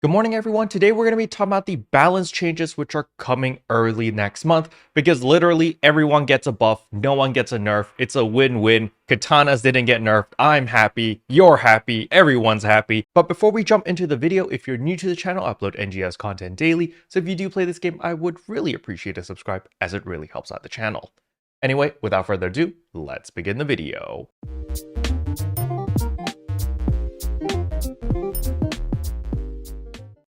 Good morning, everyone. Today we're going to be talking about the balance changes which are coming early next month because literally everyone gets a buff, no one gets a nerf. It's a win-win. Katanas didn't get nerfed. I'm happy. You're happy. Everyone's happy. But before we jump into the video, if you're new to the channel, I upload NGS content daily. So if you do play this game, I would really appreciate a subscribe as it really helps out the channel. Anyway, without further ado, let's begin the video.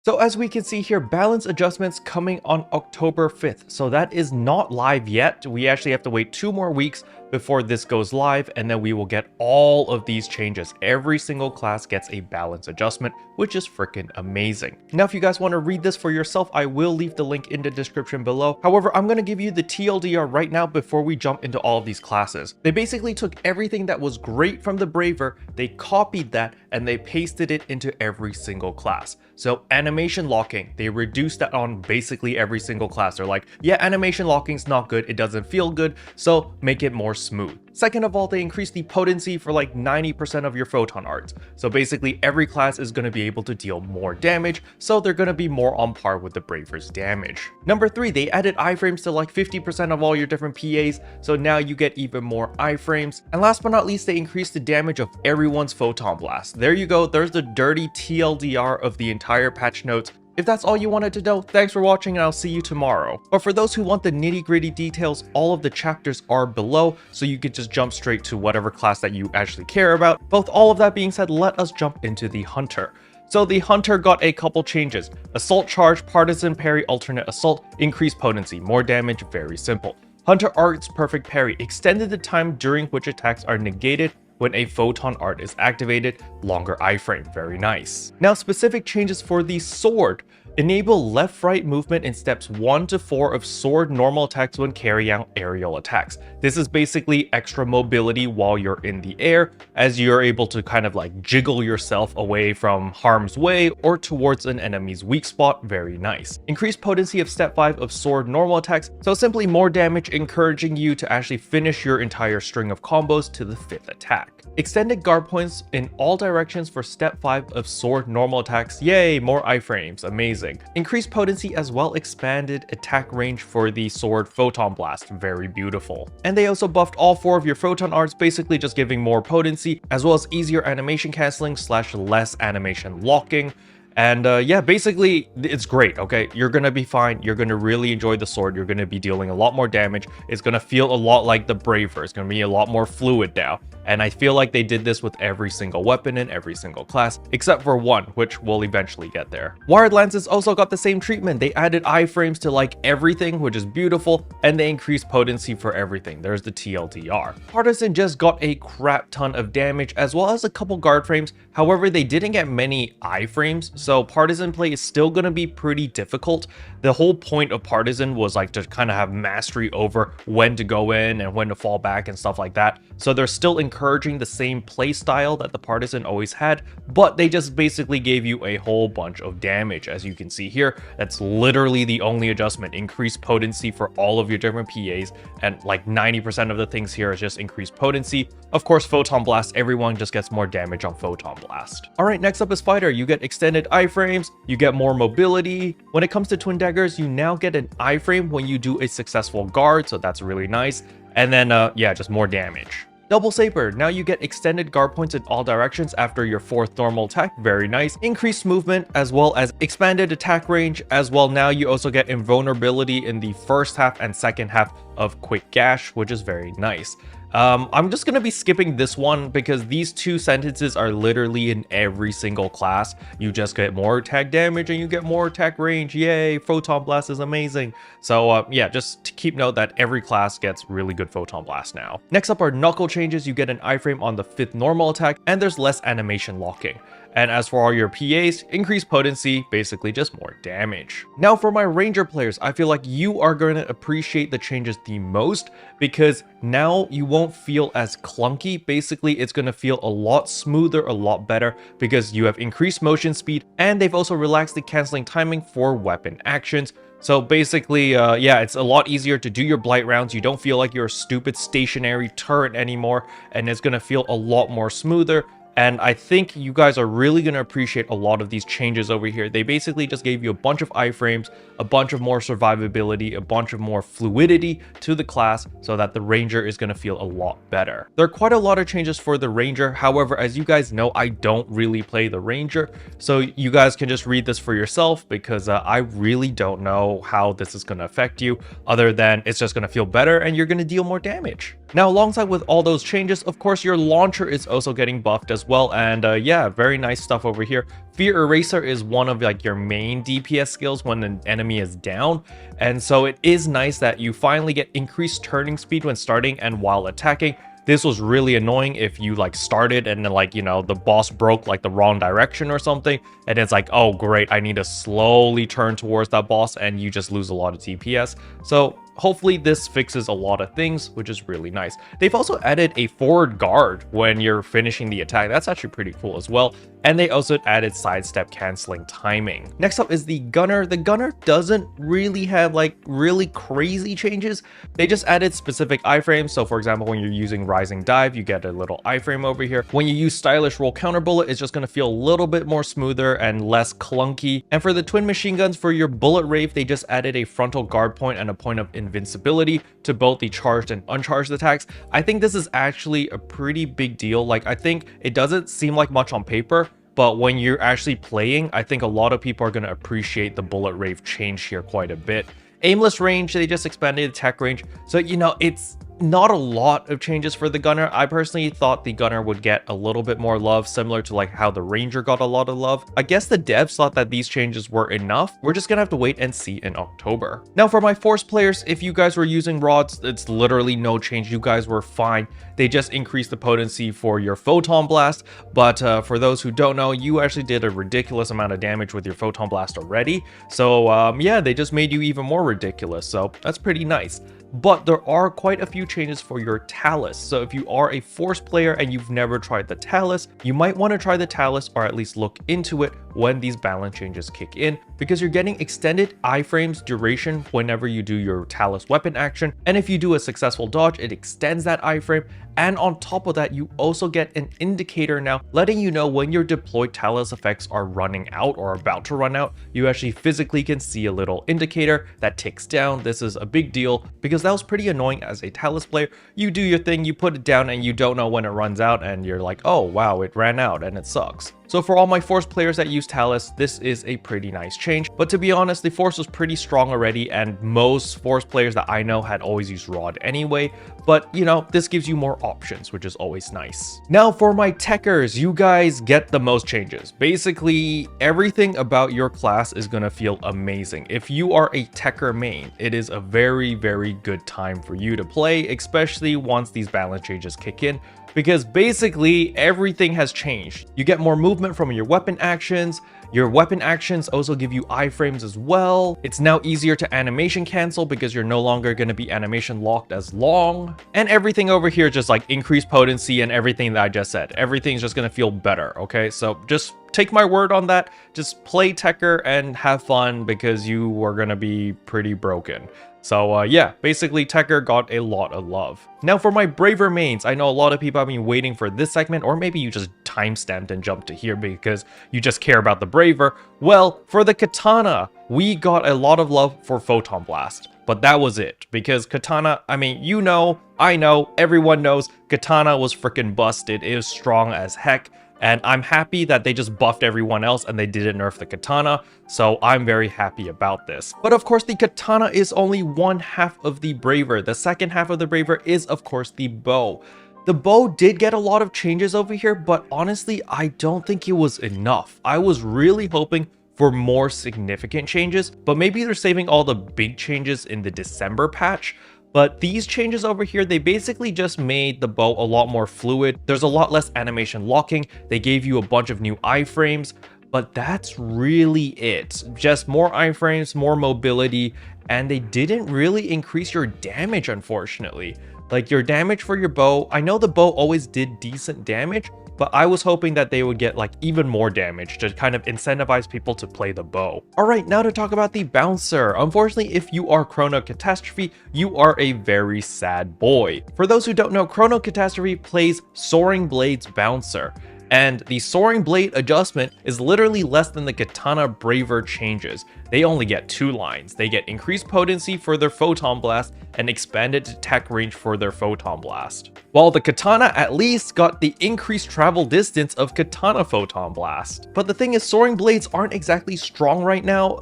So as we can see here, balance adjustments coming on October 5th. So that is not live yet. We actually have to wait 2 more weeks before this goes live, and then we will get all of these changes. Every single class gets a balance adjustment, which is freaking amazing. Now, if you guys want to read this for yourself, I will leave the link in the description below. However, I'm going to give you the TLDR right now before we jump into all of these classes. They basically took everything that was great from the Braver, they copied that, and they pasted it into every single class. So animation locking, they reduced that on basically every single class. They're like, yeah, animation locking's not good, it doesn't feel good, so make it more smooth. Second of all, they increased the potency for like 90% of your photon arts. So basically every class is going to be able to deal more damage, so they're going to be more on par with the Braver's damage. Number 3, they added iframes to like 50% of all your different PAs, so now you get even more iframes. And last but not least, they increased the damage of everyone's photon blast. There you go, there's the dirty TLDR of the entire patch notes. If that's all you wanted to know, thanks for watching and I'll see you tomorrow. But for those who want the nitty-gritty details, all of the chapters are below, so you can just jump straight to whatever class that you actually care about. Both all of that being said, let us jump into the Hunter. So the Hunter got a couple changes. Assault charge, partisan parry, alternate assault, increased potency, more damage, very simple. Hunter Art's perfect parry, extended the time during which attacks are negated when a photon art is activated, longer iframe, very nice. Now specific changes for the sword. Enable left-right movement in steps 1 to 4 of sword normal attacks when carrying out aerial attacks. This is basically extra mobility while you're in the air, as you're able to kind of like jiggle yourself away from harm's way or towards an enemy's weak spot, very nice. Increased potency of step 5 of sword normal attacks, so simply more damage, encouraging you to actually finish your entire string of combos to the 5th attack. Extended guard points in all directions for step 5 of sword normal attacks, yay, more iframes, amazing. Increased potency as well, expanded attack range for the sword photon blast, very beautiful. And they also buffed all 4 of your photon arts, basically just giving more potency, as well as easier animation canceling / less animation locking. And yeah, basically it's great, okay? You're gonna be fine. You're gonna really enjoy the sword. You're gonna be dealing a lot more damage. It's gonna feel a lot like the Braver. It's gonna be a lot more fluid now. And I feel like they did this with every single weapon in every single class, except for one, which we'll eventually get there. Wired Lances also got the same treatment. They added iframes to like everything, which is beautiful, and they increased potency for everything. There's the TLDR. Partisan just got a crap ton of damage, as well as a couple guard frames. However, they didn't get many iframes, so Partisan play is still going to be pretty difficult. The whole point of Partisan was like to kind of have mastery over when to go in and when to fall back and stuff like that. So they're still encouraging the same play style that the Partisan always had, but they just basically gave you a whole bunch of damage. As you can see here, that's literally the only adjustment. Increased potency for all of your different PAs, and like 90% of the things here is just increased potency. Of course, Photon Blast, everyone just gets more damage on Photon Blast. All right, next up is Fighter. You get extended iframes, you get more mobility. When it comes to Twin Daggers, you now get an iframe when you do a successful guard, so that's really nice. And then, yeah, just more damage. Double Saber, now you get extended guard points in all directions after your 4th normal attack, very nice. Increased movement as well as expanded attack range as well. Now you also get invulnerability in the first half and second half of Quick Gash, which is very nice. I'm just gonna be skipping this one because these 2 sentences are literally in every single class. You just get more attack damage and you get more attack range. Yay, Photon Blast is amazing. So yeah, just to keep note that every class gets really good Photon Blast now. Next up are Knuckle changes. You get an iframe on the 5th normal attack and there's less animation locking. And as for all your PAs, increased potency, basically just more damage. Now for my Ranger players, I feel like you are going to appreciate the changes the most because now you won't feel as clunky. Basically, it's going to feel a lot smoother, a lot better because you have increased motion speed, and they've also relaxed the canceling timing for weapon actions. So basically, yeah, it's a lot easier to do your blight rounds. You don't feel like you're a stupid stationary turret anymore, and it's going to feel a lot more smoother. And I think you guys are really going to appreciate a lot of these changes over here. They basically just gave you a bunch of iframes, a bunch of more survivability, a bunch of more fluidity to the class so that the Ranger is going to feel a lot better. There are quite a lot of changes for the Ranger. However, as you guys know, I don't really play the Ranger, so you guys can just read this for yourself because I really don't know how this is going to affect you other than it's just going to feel better and you're going to deal more damage. Now, alongside with all those changes, of course, your launcher is also getting buffed as well. And yeah, very nice stuff over here. Fear Eraser is one of like your main DPS skills when an enemy is down. And so it is nice that you finally get increased turning speed when starting and while attacking. This was really annoying if you like started and then like, you know, the boss broke like the wrong direction or something. And it's like, oh great, I need to slowly turn towards that boss and you just lose a lot of DPS. So hopefully this fixes a lot of things, which is really nice. They've also added a forward guard when you're finishing the attack. That's actually pretty cool as well. And they also added sidestep canceling timing. Next up is the Gunner. The Gunner doesn't really have like really crazy changes. They just added specific iframes. So for example, when you're using Rising Dive, you get a little iframe over here. When you use Stylish Roll Counter Bullet, it's just going to feel a little bit more smoother and less clunky. And for the twin machine guns, for your Bullet Rave, they just added a frontal guard point and a point of invincibility to both the charged and uncharged attacks. I think this is actually a pretty big deal. Like, I think it doesn't seem like much on paper, but when you're actually playing, I think a lot of people are going to appreciate the Bullet Rave change here quite a bit. Aimless range, they just expanded the tech range. So, you know, it's not a lot of changes for the Gunner. I personally thought the Gunner would get a little bit more love, similar to like how the Ranger got a lot of love. I guess the devs thought that these changes were enough. We're just gonna have to wait and see in October. Now for my Force players, if you guys were using rods, it's literally no change. You guys were fine. They just increased the potency for your Photon Blast, but for those who don't know, you actually did a ridiculous amount of damage with your Photon Blast already. So yeah, they just made you even more ridiculous, so that's pretty nice. But there are quite a few changes for your Talus. So if you are a Force player and you've never tried the Talus, you might want to try the Talus or at least look into it when these balance changes kick in, because you're getting extended iframes duration whenever you do your Talus weapon action. And if you do a successful dodge, it extends that iframe. And on top of that, you also get an indicator now letting you know when your deployed Talus effects are running out or about to run out. You actually physically can see a little indicator that ticks down. This is a big deal because that was pretty annoying as a Talus player. You do your thing, you put it down, and you don't know when it runs out, and you're like, oh wow, it ran out, and it sucks. So for all my Force players that use Talus, this is a pretty nice change. But to be honest, the Force was pretty strong already, and most Force players that I know had always used Rod anyway. But, you know, this gives you more options, which is always nice. Now for my Techers, you guys get the most changes. Basically, everything about your class is going to feel amazing. If you are a Techter main, it is a very, very good time for you to play, especially once these balance changes kick in, because basically everything has changed. You get more movement from your weapon actions. Your weapon actions also give you iframes as well. It's now easier to animation cancel because you're no longer going to be animation locked as long. And everything over here just like increased potency and everything that I just said. Everything's just going to feel better, okay? So just take my word on that. Just play Techter and have fun because you are going to be pretty broken. So yeah, basically Techter got a lot of love. Now for my Braver mains, I know a lot of people have been waiting for this segment, or maybe you just timestamped and jumped to here because you just care about the Braver. Well, for the Katana, we got a lot of love for Photon Blast. But that was it, because Katana, I mean, you know, I know, everyone knows, Katana was freaking busted. It was strong as heck. And I'm happy that they just buffed everyone else and they didn't nerf the Katana, so I'm very happy about this. But of course, the Katana is only one half of the Braver. The second half of the Braver is, of course, the bow. The bow did get a lot of changes over here, but honestly, I don't think it was enough. I was really hoping for more significant changes, but maybe they're saving all the big changes in the December patch. But these changes over here, they basically just made the bow a lot more fluid. There's a lot less animation locking. They gave you a bunch of new iframes, but that's really it. Just more iframes, more mobility, and they didn't really increase your damage, unfortunately. Like your damage for your bow, I know the bow always did decent damage, but I was hoping that they would get like even more damage to kind of incentivize people to play the bow. All right, now to talk about the Bouncer. Unfortunately, if you are Chrono Catastrophe, you are a very sad boy. For those who don't know, Chrono Catastrophe plays Soaring Blades Bouncer. And the Soaring Blade adjustment is literally less than the Katana Braver changes. They only get 2 lines. They get increased potency for their Photon Blast and expanded attack range for their Photon Blast. While the Katana at least got the increased travel distance of Katana Photon Blast. But the thing is, Soaring Blades aren't exactly strong right now.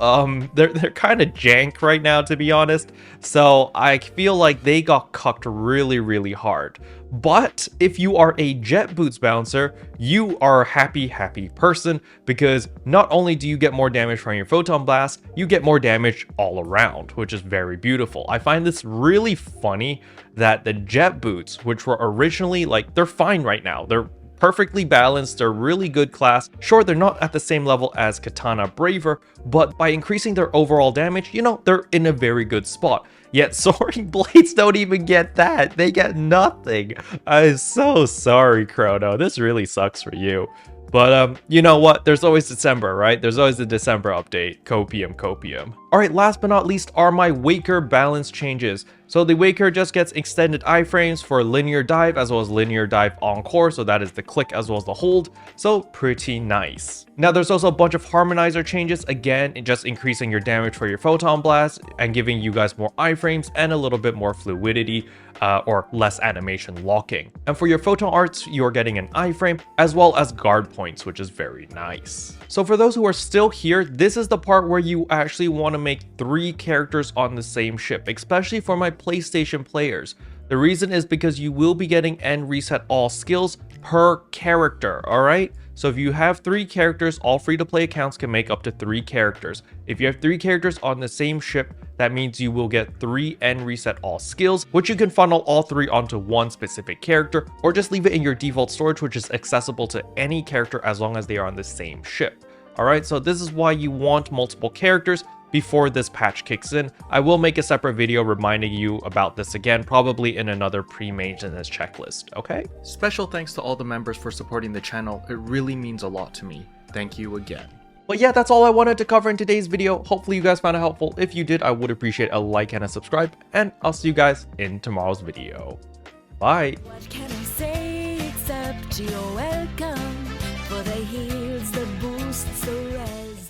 They're kind of jank right now, to be honest. So I feel like they got cucked really hard. But if you are a Jet Boots bouncer, you are a happy person, because not only do you get more damage from your Photon Blast, you get more damage all around, which is very beautiful. I find this really funny that the Jet Boots, which were originally like, they're fine right now. They're perfectly balanced, they're really good class. Sure, they're not at the same level as Katana Braver, but by increasing their overall damage, you know, they're in a very good spot. Yet Soaring Blades don't even get that. They get nothing. I'm so sorry, Chrono. This really sucks for you. But you know what? There's always December, right? There's always the December update. Copium. Alright, last but not least are my Waker balance changes. So the Waker just gets extended iframes for linear dive as well as linear dive encore. So that is the click as well as the hold. So pretty nice. Now there's also a bunch of harmonizer changes. Again, just increasing your damage for your Photon Blast and giving you guys more iframes and a little bit more fluidity. Or less animation locking. And for your photon arts, you're getting an iframe as well as guard points, which is very nice. So for those who are still here, this is the part where you actually want to make 3 characters on the same ship, especially for my PlayStation players. The reason is because you will be getting end reset all skills per character, alright? So if you have 3 characters, all free-to-play accounts can make up to 3 characters. If you have 3 characters on the same ship, that means you will get 3 end reset all skills, which you can funnel all 3 onto one specific character, or just leave it in your default storage, which is accessible to any character as long as they are on the same ship. Alright, so this is why you want multiple characters before this patch kicks in. I will make a separate video reminding you about this again, probably in another pre-maintenance checklist, okay? Special thanks to all the members for supporting the channel. It really means a lot to me. Thank you again. But yeah, that's all I wanted to cover in today's video. Hopefully you guys found it helpful. If you did, I would appreciate a like and a subscribe, and I'll see you guys in tomorrow's video. Bye! What can I say except you're welcome for the heals, the boosts, the res.